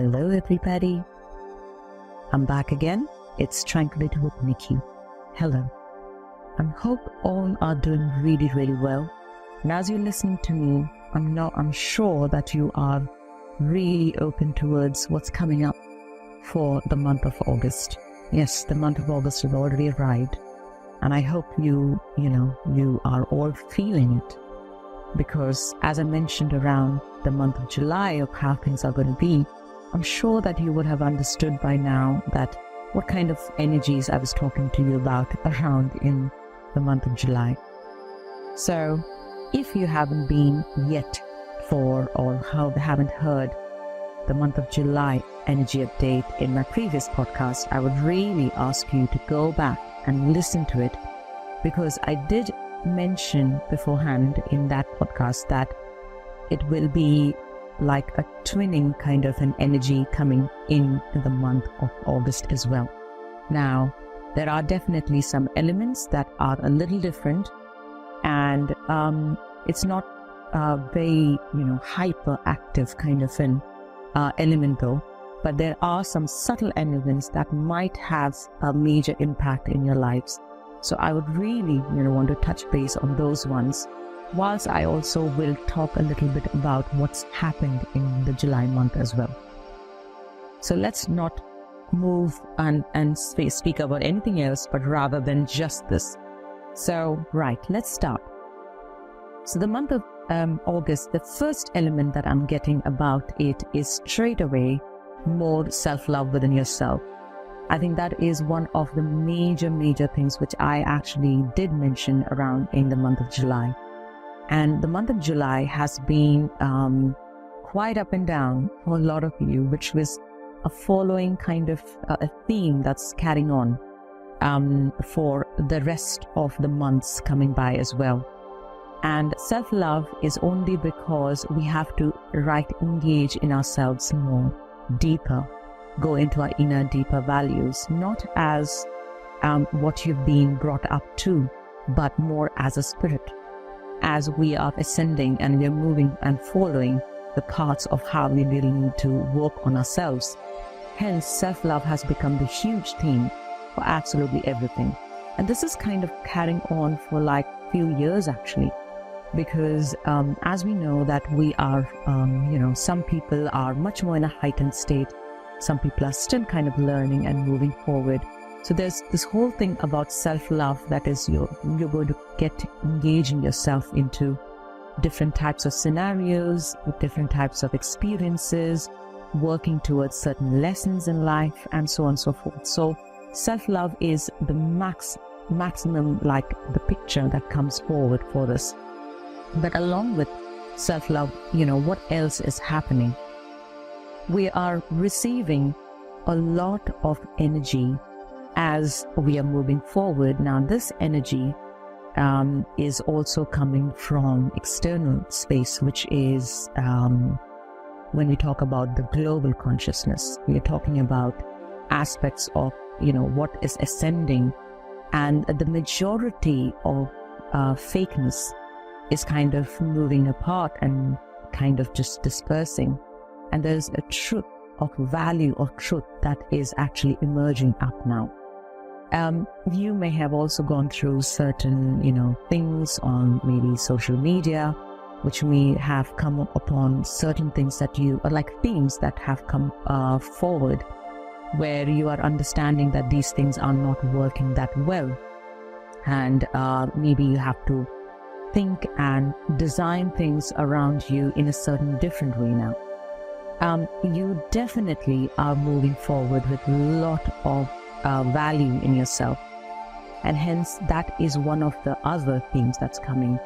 Hello everybody, I'm back again. It's Tranquility with Nikki. Hello. I hope all are doing really well. And as you're listening to me, I'm sure that you are really open towards what's coming up for the month of August. Yes, the month of August has already arrived. And I hope you are all feeling it. Because as I mentioned around the month of July of how things are going to be, I'm sure that you would have understood by now that what kind of energies I was talking to you about around in the month of July. So if you haven't been yet haven't heard the month of July energy update in my previous podcast, I would really ask you to go back and listen to it, because I did mention beforehand in that podcast that it will be like a twinning kind of an energy coming in the month of August as well. Now, there are definitely some elements that are a little different, and it's not a very hyperactive kind of an element though, but there are some subtle elements that might have a major impact in your lives. So I would really want to touch base on those ones, whilst I also will talk a little bit about what's happened in the July month as well. So let's not move and speak about anything else, but rather than just this. So right, let's start. So the month of August, the first element that I'm getting about it is straight away more self-love within yourself. I think that is one of the major things which I actually did mention around in the month of July. And the month of July has been quite up and down for a lot of you, which was a following kind of a theme that's carrying on for the rest of the months coming by as well. And self-love is only because we have to engage in ourselves more, deeper, go into our inner, deeper values, not as what you've been brought up to, but more as a spirit. As we are ascending and we're moving and following the paths of how we really need to work on ourselves. Hence, self-love has become the huge theme for absolutely everything. And this is kind of carrying on for like a few years actually, because as we know that we are, some people are much more in a heightened state. Some people are still kind of learning and moving forward. So there's this whole thing about self-love that is you're going to get engaging yourself into different types of scenarios, different types of experiences, working towards certain lessons in life, and so on and so forth. So self-love is the maximum, like the picture that comes forward for this. But along with self-love, what else is happening? We are receiving a lot of energy as we are moving forward. Now, this energy is also coming from external space, which is when we talk about the global consciousness, we are talking about aspects of what is ascending, and the majority of fakeness is kind of moving apart and kind of just dispersing, and there's a truth of value or truth that is actually emerging up now. You may have also gone through certain, things on maybe social media, which may have come upon certain things that you are like themes that have come forward, where you are understanding that these things are not working that well. And maybe you have to think and design things around you in a certain different way now. You definitely are moving forward with a lot of value in yourself, and hence that is one of the other themes that's coming.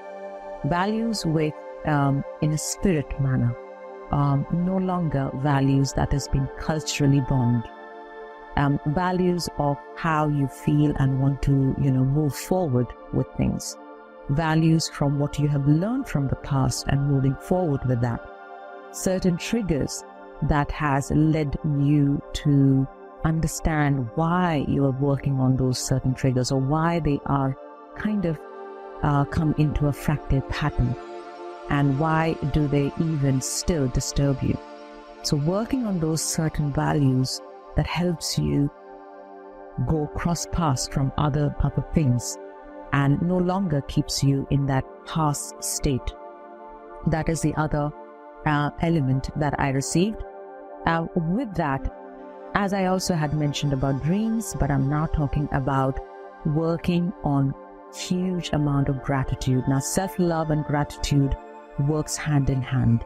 Values with in a spirit manner, no longer values that has been culturally bound. Values of how you feel and want to move forward with things. Values from what you have learned from the past and moving forward with that. Certain triggers that has led you to understand why you are working on those certain triggers, or why they are kind of come into a fractal pattern, and why do they even still disturb you. So working on those certain values that helps you go cross paths from other things and no longer keeps you in that past state. That is the other element that I received. With that, as I also had mentioned about dreams, but I'm now talking about working on huge amount of gratitude. Now, self-love and gratitude works hand in hand.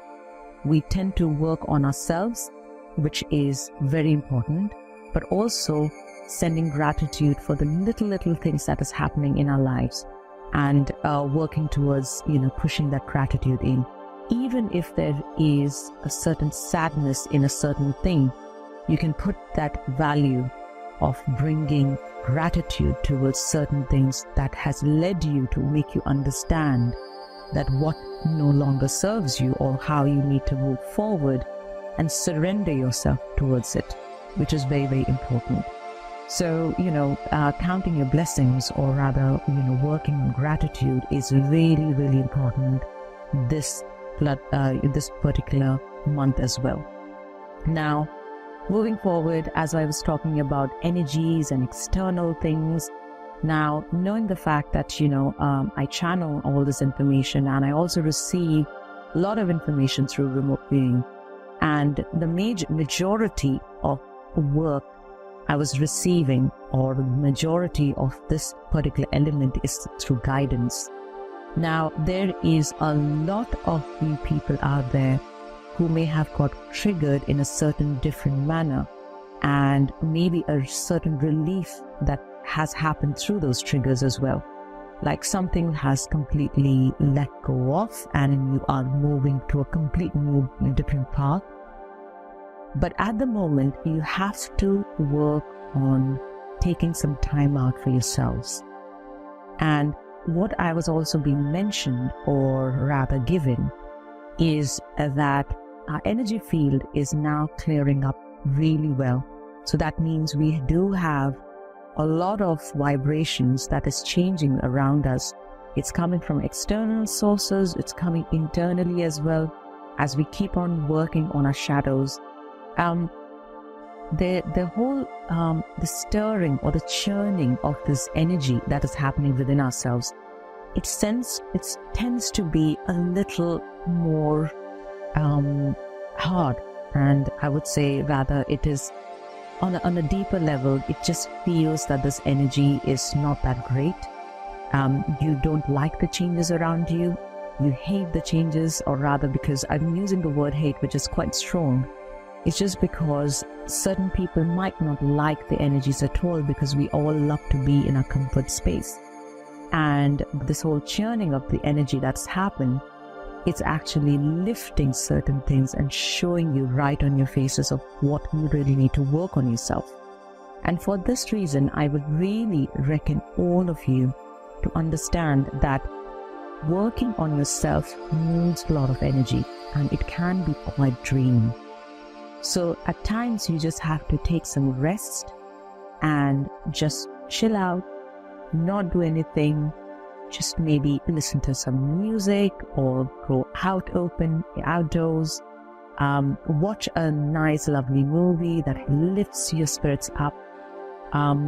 We tend to work on ourselves, which is very important, but also sending gratitude for the little things that is happening in our lives, and working towards, pushing that gratitude in. Even if there is a certain sadness in a certain thing, you can put that value of bringing gratitude towards certain things that has led you to make you understand that what no longer serves you or how you need to move forward and surrender yourself towards it, which is very, very important. So, counting your blessings, or rather, working on gratitude is really, really important this particular month as well. Now, moving forward, as I was talking about energies and external things, now knowing the fact that, I channel all this information, and I also receive a lot of information through remote viewing, and the majority of work I was receiving, or the majority of this particular element, is through guidance. Now, there is a lot of you people out there who may have got triggered in a certain different manner, and maybe a certain relief that has happened through those triggers as well. Like something has completely let go of and you are moving to a complete new different path. But at the moment, you have to work on taking some time out for yourselves. And what I was also being mentioned, or rather given, is that our energy field is now clearing up really well. So that means we do have a lot of vibrations that is changing around us. It's coming from external sources, it's coming internally as well, as we keep on working on our shadows. The whole the stirring or the churning of this energy that is happening within ourselves, it tends to be a little more hard, and I would say rather it is on a deeper level. It just feels that this energy is not that great. You don't like the changes around you. You hate the changes, or rather, because I'm using the word hate, which is quite strong. It's just because certain people might not like the energies at all, because we all love to be in a comfort space. And this whole churning of the energy that's happened, it's actually lifting certain things and showing you right on your faces of what you really need to work on yourself. And for this reason, I would really reckon all of you to understand that working on yourself needs a lot of energy, and it can be quite draining. So at times you just have to take some rest and just chill out, not do anything, just maybe listen to some music or go outdoors, watch a nice lovely movie that lifts your spirits up,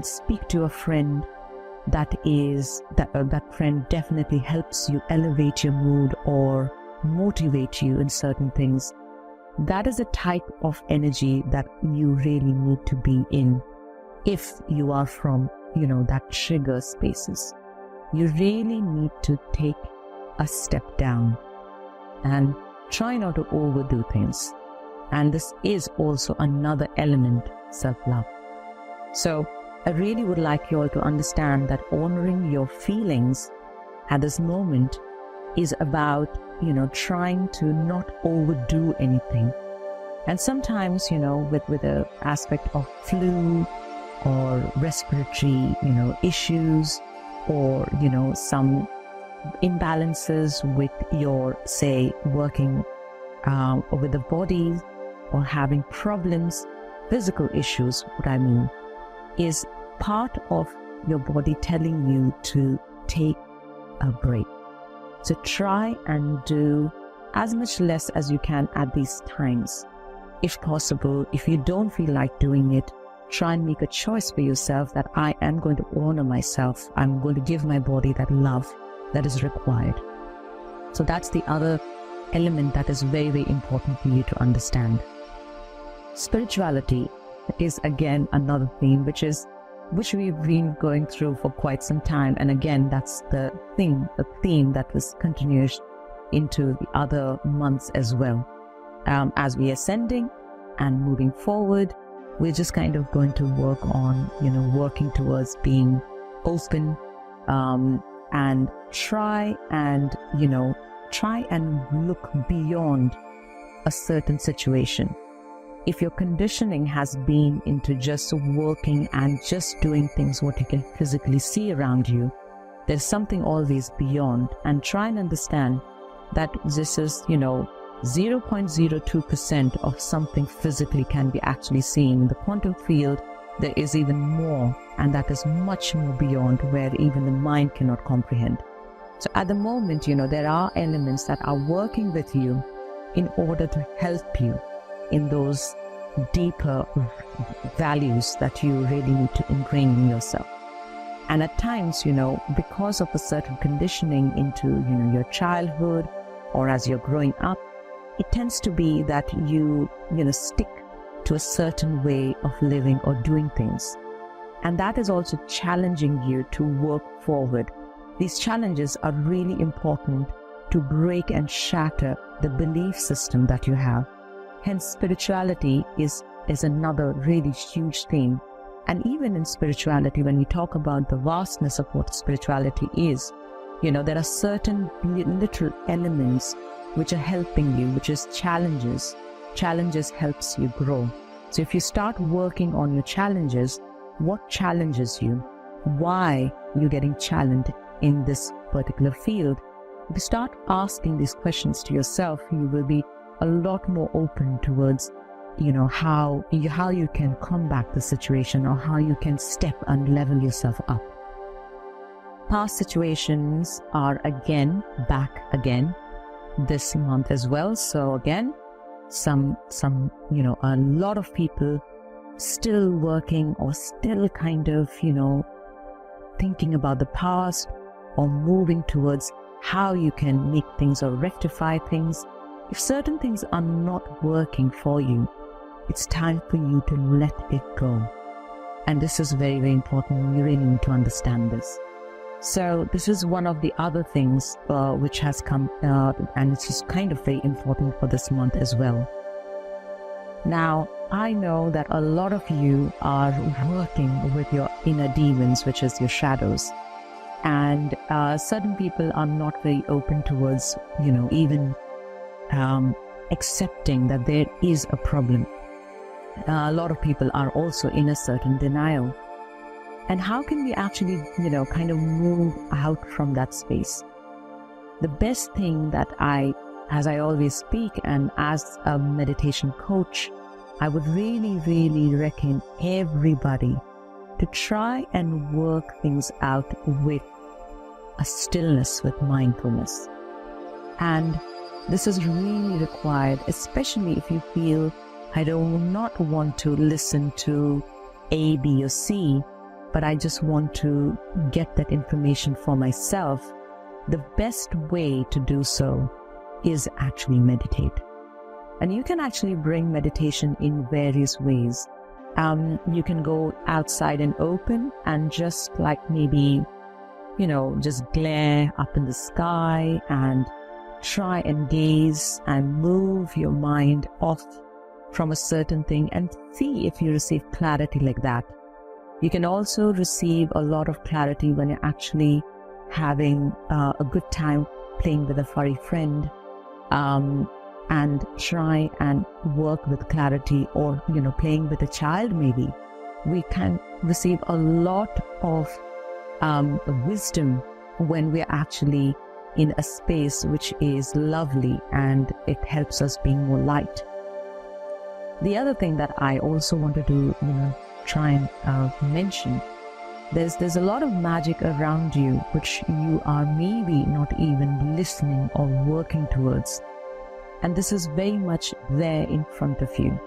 speak to a friend that friend definitely helps you elevate your mood or motivate you in certain things. That is a type of energy that you really need to be in if you are from, that trigger spaces. You really need to take a step down and try not to overdo things. And this is also another element, self-love. So I really would like you all to understand that honoring your feelings at this moment is about, trying to not overdo anything. And sometimes, with the aspect of flu or respiratory, issues, or, some imbalances with your, say, working with the body, or having problems, physical issues, what I mean, is part of your body telling you to take a break. So try and do as much less as you can at these times. if possible, if you don't feel like doing it, try and make a choice for yourself that I am going to honor myself. I'm going to give my body that love that is required. So that's the other element that is very, very important for you to understand. Spirituality is again another theme which we've been going through for quite some time. And again, that's the theme that was continued into the other months as well. As we are ascending and moving forward, we're just kind of going to work on, working towards being open, and try and look beyond a certain situation. If your conditioning has been into just working and just doing things what you can physically see around you, there's something always beyond, and try and understand that this is, 0.02% of something physically can be actually seen. In the quantum field, there is even more, and that is much more beyond where even the mind cannot comprehend. So at the moment, there are elements that are working with you in order to help you in those deeper values that you really need to ingrain in yourself. And at times, because of a certain conditioning into, your childhood or as you're growing up, it tends to be that you stick to a certain way of living or doing things. And that is also challenging you to work forward. These challenges are really important to break and shatter the belief system that you have. Hence, spirituality is another really huge theme. And even in spirituality, when we talk about the vastness of what spirituality is, there are certain literal elements which are helping you, which is challenges. Challenges helps you grow. So if you start working on your challenges, what challenges you, why you're getting challenged in this particular field, if you start asking these questions to yourself, you will be a lot more open towards, how you can combat the situation or how you can step and level yourself up. Past situations are back again this month as well. So again, a lot of people still working or still kind of, thinking about the past or moving towards how you can make things or rectify things. If certain things are not working for you, it's time for you to let it go. And this is very, very important. You really need to understand this. So this is one of the other things which has come, and it's just kind of very important for this month as well. Now, I know that a lot of you are working with your inner demons, which is your shadows. And certain people are not very open towards, even accepting that there is a problem. A lot of people are also in a certain denial. And how can we actually, kind of move out from that space? The best thing that as I always speak, and as a meditation coach, I would really, really recommend everybody to try and work things out with a stillness, with mindfulness. And this is really required, especially if you feel, I do not want to listen to A, B, or C, but I just want to get that information for myself. The best way to do so is actually meditate. And you can actually bring meditation in various ways. You can go outside and open and just like maybe, just glare up in the sky and try and gaze and move your mind off from a certain thing and see if you receive clarity like that. You can also receive a lot of clarity when you're actually having a good time playing with a furry friend, and try and work with clarity, or playing with a child maybe. We can receive a lot of wisdom when we're actually in a space which is lovely, and it helps us being more light. The other thing that I also wanted to try and mention, there's a lot of magic around you which you are maybe not even listening or working towards, and this is very much there in front of you.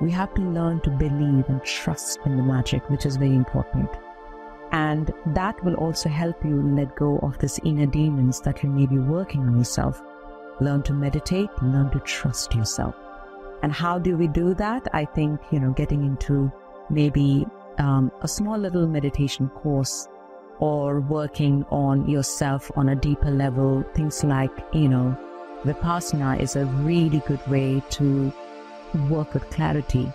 we have to learn to believe and trust in the magic, which is very important. And that will also help you let go of these inner demons that you may be working on yourself. Learn to meditate, learn to trust yourself. And how do we do that? I think, getting into maybe a small little meditation course, or working on yourself on a deeper level. Things like, Vipassana is a really good way to work with clarity.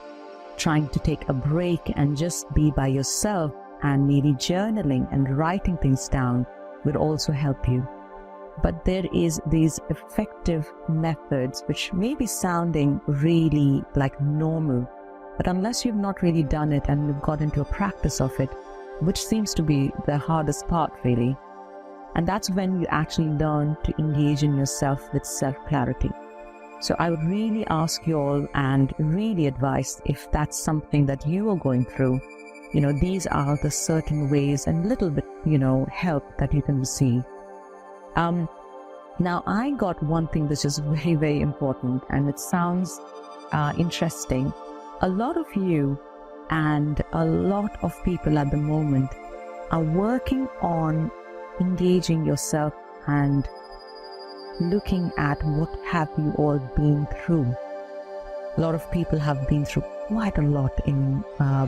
Trying to take a break and just be by yourself, and maybe journaling and writing things down will also help you. But there is these effective methods which may be sounding really like normal, but unless you've not really done it and you've got into a practice of it, which seems to be the hardest part really, and that's when you actually learn to engage in yourself with self-clarity. So I would really ask you all and really advise, if that's something that you are going through, these are the certain ways and little bit, help that you can receive. Now I got one thing which is very, very important, and it sounds interesting. A lot of you and a lot of people at the moment are working on engaging yourself and looking at what have you all been through. A lot of people have been through quite a lot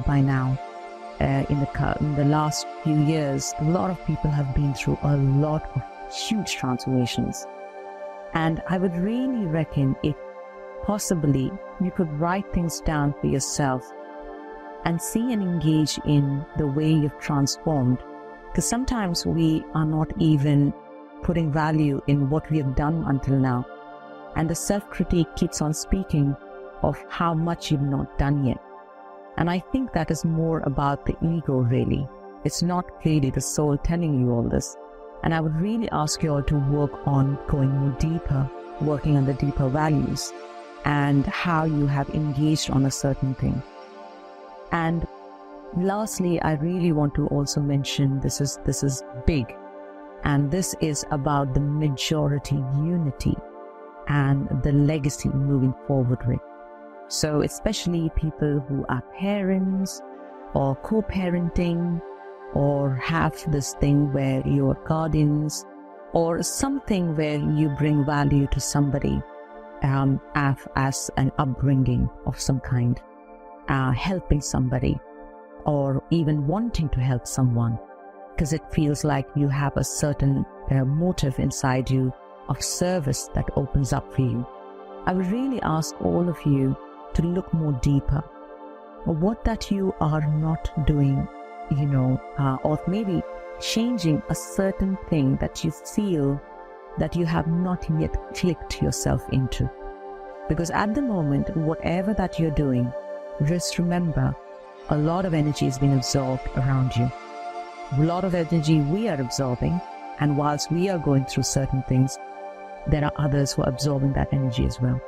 by now. In the last few years, a lot of people have been through a lot of huge transformations. And I would really reckon if possibly you could write things down for yourself and see and engage in the way you've transformed. Because sometimes we are not even putting value in what we have done until now. And the self-critique keeps on speaking of how much you've not done yet. And I think that is more about the ego really. It's not clearly the soul telling you all this. And I would really ask you all to work on going more deeper, working on the deeper values and how you have engaged on a certain thing. And lastly, I really want to also mention this is big, and this is about the majority unity and the legacy moving forward with. So especially people who are parents or co-parenting, or have this thing where you're guardians, or something where you bring value to somebody as an upbringing of some kind, helping somebody, or even wanting to help someone, because it feels like you have a certain motive inside you of service that opens up for you. I would really ask all of you to look more deeper, or what that you are not doing, or maybe changing a certain thing that you feel that you have not yet clicked yourself into. Because at the moment, whatever that you're doing, just remember, a lot of energy is being absorbed around you. A lot of energy we are absorbing, and whilst we are going through certain things, there are others who are absorbing that energy as well.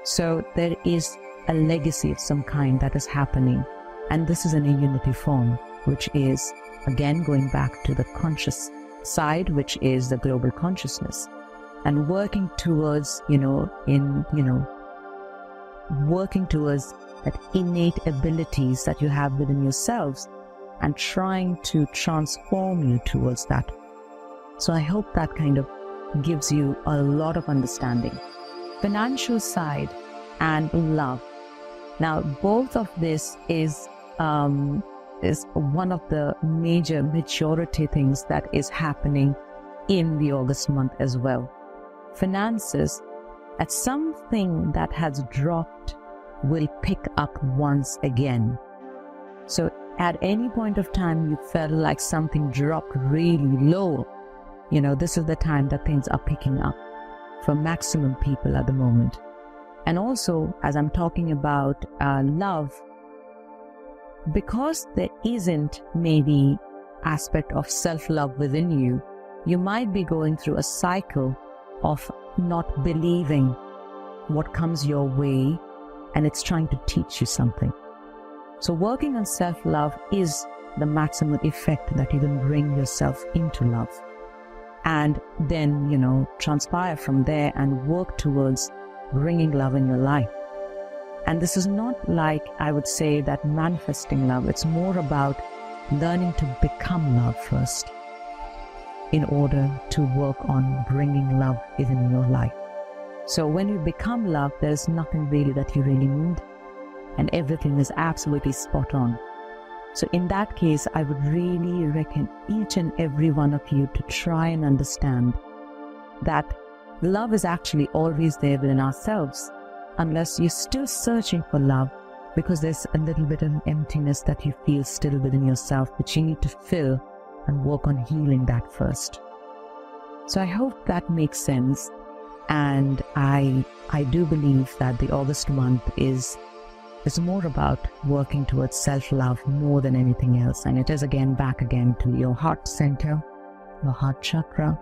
So there is a legacy of some kind that is happening, and this is in a unity form, which is again going back to the conscious side, which is the global consciousness, and working towards working towards that innate abilities that you have within yourselves, and trying to transform you towards that. So I hope that kind of gives you a lot of understanding. Financial side and love. Now, both of this is one of the major majority things that is happening in the August month as well. Finances, at something that has dropped, will pick up once again. So at any point of time you felt like something dropped really low, this is the time that things are picking up for maximum people at the moment. And also, as I'm talking about love, because there isn't maybe aspect of self-love within you, you might be going through a cycle of not believing what comes your way, and it's trying to teach you something. So working on self-love is the maximum effect that you can bring yourself into love, and then transpire from there and work towards bringing love in your life. And this is not like, I would say, that manifesting love. It's more about learning to become love first in order to work on bringing love in your life. So when you become love, there's nothing really that you really need, and everything is absolutely spot on. So in that case, I would really reckon each and every one of you to try and understand that love is actually always there within ourselves, unless you're still searching for love, because there's a little bit of emptiness that you feel still within yourself, which you need to fill and work on healing that first. So I hope that makes sense. And I do believe that the August month is more about working towards self-love more than anything else. And it is back again to your heart center, your heart chakra,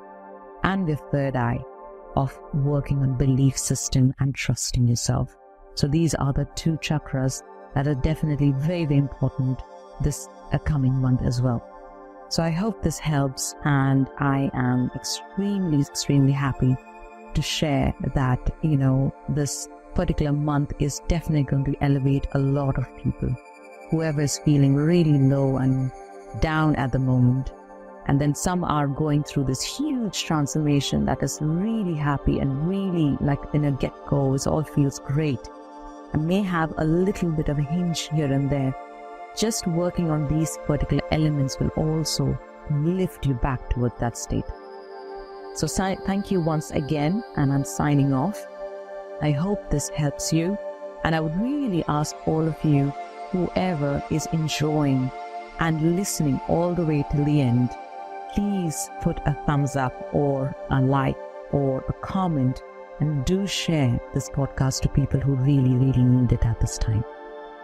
and your third eye of working on belief system and trusting yourself. So these are the two chakras that are definitely very, very important this coming month as well. So I hope this helps, and I am extremely, extremely happy to share that, this particular month is definitely going to elevate a lot of people. Whoever is feeling really low and down at the moment, and then some are going through this huge transformation that is really happy and really like in a get-go, it all feels great, and may have a little bit of a hinge here and there. Just working on these particular elements will also lift you back toward that state. So thank you once again, and I'm signing off. I hope this helps you, and I would really ask all of you, whoever is enjoying and listening all the way till the end, please put a thumbs up or a like or a comment, and do share this podcast to people who really, really need it at this time.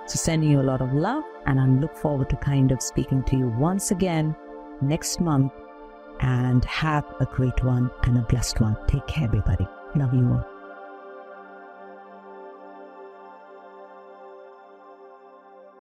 So sending you a lot of love, and I look forward to kind of speaking to you once again next month, and have a great one and a blessed one. Take care, everybody. Love you all.